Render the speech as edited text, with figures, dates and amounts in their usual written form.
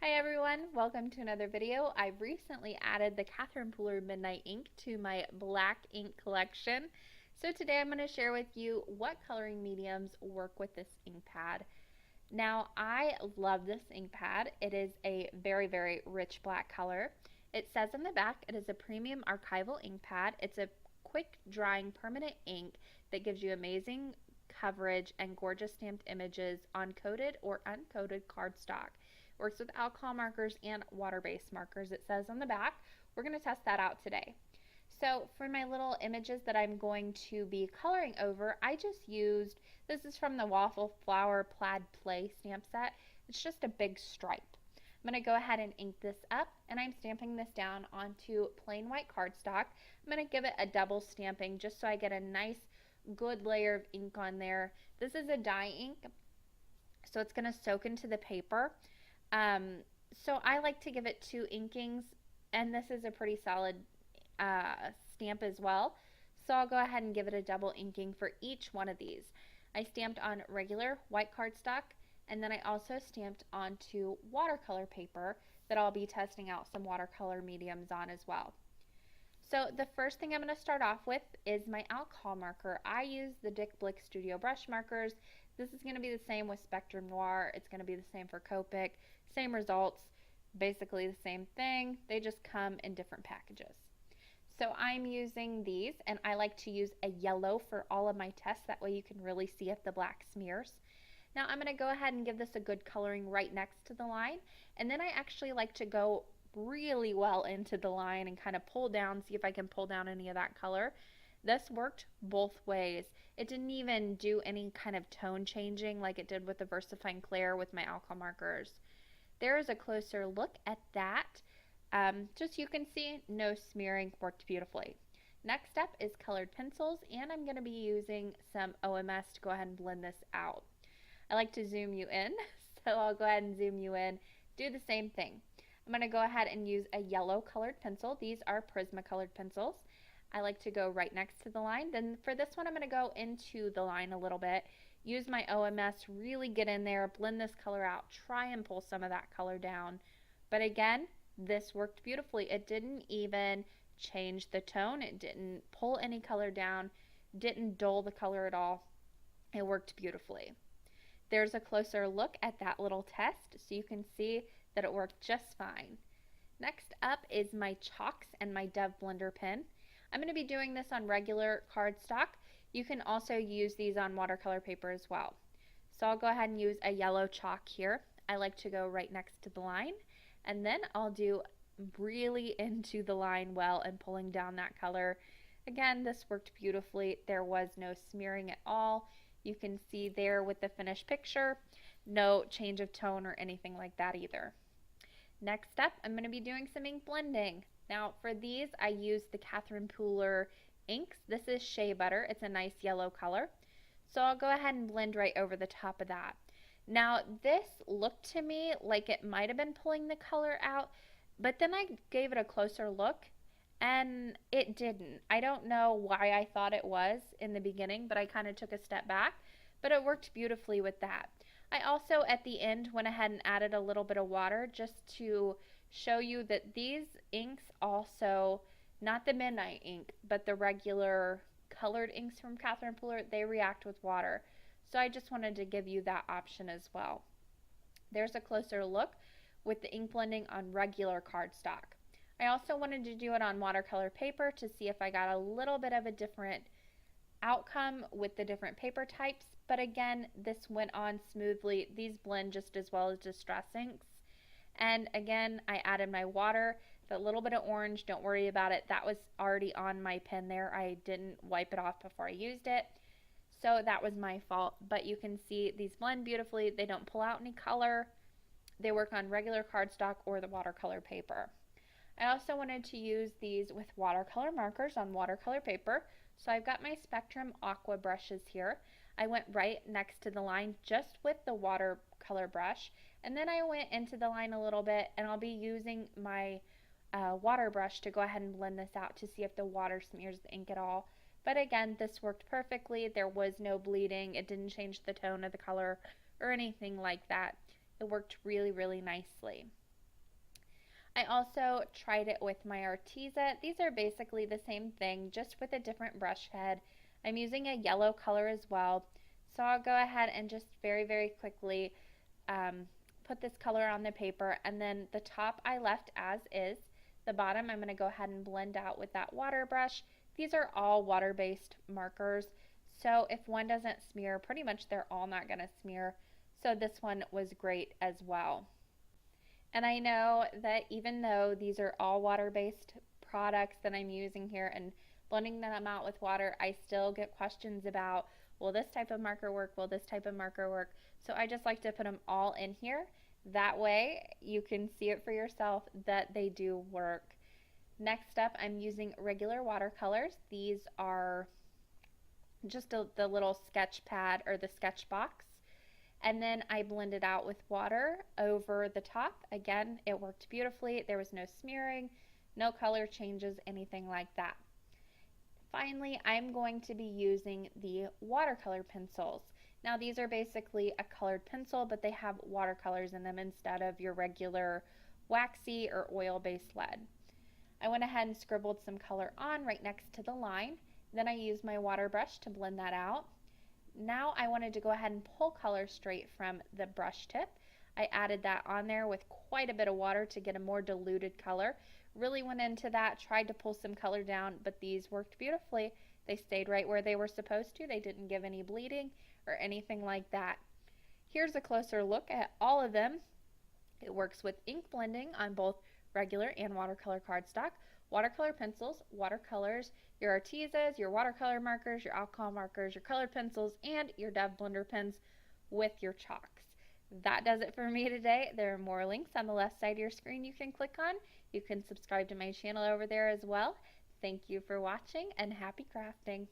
Hi everyone, welcome to another video. I recently added the Catherine Pooler Midnight ink to my black ink collection. So today I'm going to share with you what coloring mediums work with this ink pad. Now I love this ink pad. It is a very rich black color. It says on the back it is a premium archival ink pad. It's a quick drying permanent ink that gives you amazing coverage and gorgeous stamped images on coated or uncoated cardstock. Works with alcohol markers and water-based markers, it says on the back. We're going to test that out today. So for my little images that I'm going to be coloring over, I just used, this is from the Waffle Flower Plaid Play stamp set. It's just a big stripe. I'm going to go ahead and ink this up, and I'm stamping this down onto plain white cardstock. I'm going to give it a double stamping just so I get a nice good layer of ink on there. This is a dye ink, so it's going to soak into the paper. So I like to give it 2 inkings, and this is a pretty solid stamp as well. So I'll go ahead and give it a double inking for each one of these. I stamped on regular white cardstock, and then I also stamped onto watercolor paper that I'll be testing out some watercolor mediums on as well. So the first thing I'm going to start off with is my alcohol marker. I use the Dick Blick Studio brush markers. This is going to be the same with Spectrum Noir. It's going to be the same for Copic. Same results, basically the same thing. They just come in different packages. So I'm using these, and I like to use a yellow for all of my tests. That way you can really see if the black smears. Now I'm going to go ahead and give this a good coloring right next to the line. And then I actually like to go really well into the line and kind of pull down, see if I can pull down any of that color. This worked both ways. It didn't even do any kind of tone changing like it did with the VersaFine Clair with my alcohol markers. There is a closer look at that. Just so you can see, no smearing, worked beautifully. Next up is colored pencils, and I'm going to be using some OMS to go ahead and blend this out. I like to zoom you in, so I'll go ahead and zoom you in. Do the same thing. I'm going to go ahead and use a yellow colored pencil. These are Prismacolored pencils. I like to go right next to the line. Then for this one, I'm going to go into the line a little bit. Use my OMS, really get in there, blend this color out, try and pull some of that color down. But again, this worked beautifully. It didn't even change the tone. It didn't pull any color down, didn't dull the color at all. It worked beautifully. There's a closer look at that little test so you can see that it worked just fine. Next up is my chalks and my Dove blender pen. I'm going to be doing this on regular cardstock. You can also use these on watercolor paper as well. So I'll go ahead and use a yellow chalk here. I like to go right next to the line, and then I'll do really into the line well and pulling down that color. Again, this worked beautifully. There was no smearing at all. You can see there with the finished picture, no change of tone or anything like that either. Next up, I'm going to be doing some ink blending. Now for these, I used the Catherine Pooler inks. This is Shea Butter. It's a nice yellow color. So I'll go ahead and blend right over the top of that. Now this looked to me like it might have been pulling the color out, but then I gave it a closer look and it didn't. I don't know why I thought it was in the beginning, but I kind of took a step back, but it worked beautifully with that. I also at the end went ahead and added a little bit of water just to show you that these inks also, not the midnight ink, but the regular colored inks from Catherine Pooler, they react with water. So I just wanted to give you that option as well. There's a closer look with the ink blending on regular cardstock. I also wanted to do it on watercolor paper to see if I got a little bit of a different outcome with the different paper types, but again, this went on smoothly. These blend just as well as Distress inks. And again, I added my water, that little bit of orange, don't worry about it. That was already on my pen there. I didn't wipe it off before I used it. So that was my fault, but you can see these blend beautifully. They don't pull out any color. They work on regular cardstock or the watercolor paper. I also wanted to use these with watercolor markers on watercolor paper. So I've got my Spectrum Aqua brushes here. I went right next to the line just with the watercolor brush, and then I went into the line a little bit, and I'll be using my water brush to go ahead and blend this out to see if the water smears the ink at all. But again, this worked perfectly. There was no bleeding. It didn't change the tone of the color or anything like that. It worked really nicely. I also tried it with my Arteza. These are basically the same thing, just with a different brush head. I'm using a yellow color as well. So I'll go ahead and just very, very quickly um, put this color on the paper, and then the top I left as is. The bottom I'm going to go ahead and blend out with that water brush. These are all water-based markers, so if one doesn't smear, pretty much they're all not going to smear. So this one was great as well. And I know that even though these are all water-based products that I'm using here and blending them out with water, I still get questions about, will this type of marker work? Will this type of marker work? So I just like to put them all in here. That way you can see it for yourself that they do work. Next up, I'm using regular watercolors. These are just the little sketch pad or the sketch box. And then I blended out with water over the top. Again, it worked beautifully. There was no smearing, no color changes, anything like that. Finally, I'm going to be using the watercolor pencils. Now these are basically a colored pencil, but they have watercolors in them instead of your regular waxy or oil-based lead. I went ahead and scribbled some color on right next to the line. Then I used my water brush to blend that out. Now I wanted to go ahead and pull color straight from the brush tip. I added that on there with quite a bit of water to get a more diluted color. Really went into that, tried to pull some color down, but these worked beautifully. They stayed right where they were supposed to. They didn't give any bleeding or anything like that. Here's a closer look at all of them. It works with ink blending on both regular and watercolor cardstock, watercolor pencils, watercolors, your Artezas, your watercolor markers, your alcohol markers, your colored pencils, and your Dove blender pens with your chalks. That does it for me today. There are more links on the left side of your screen you can click on. You can subscribe to my channel over there as well. Thank you for watching and happy crafting.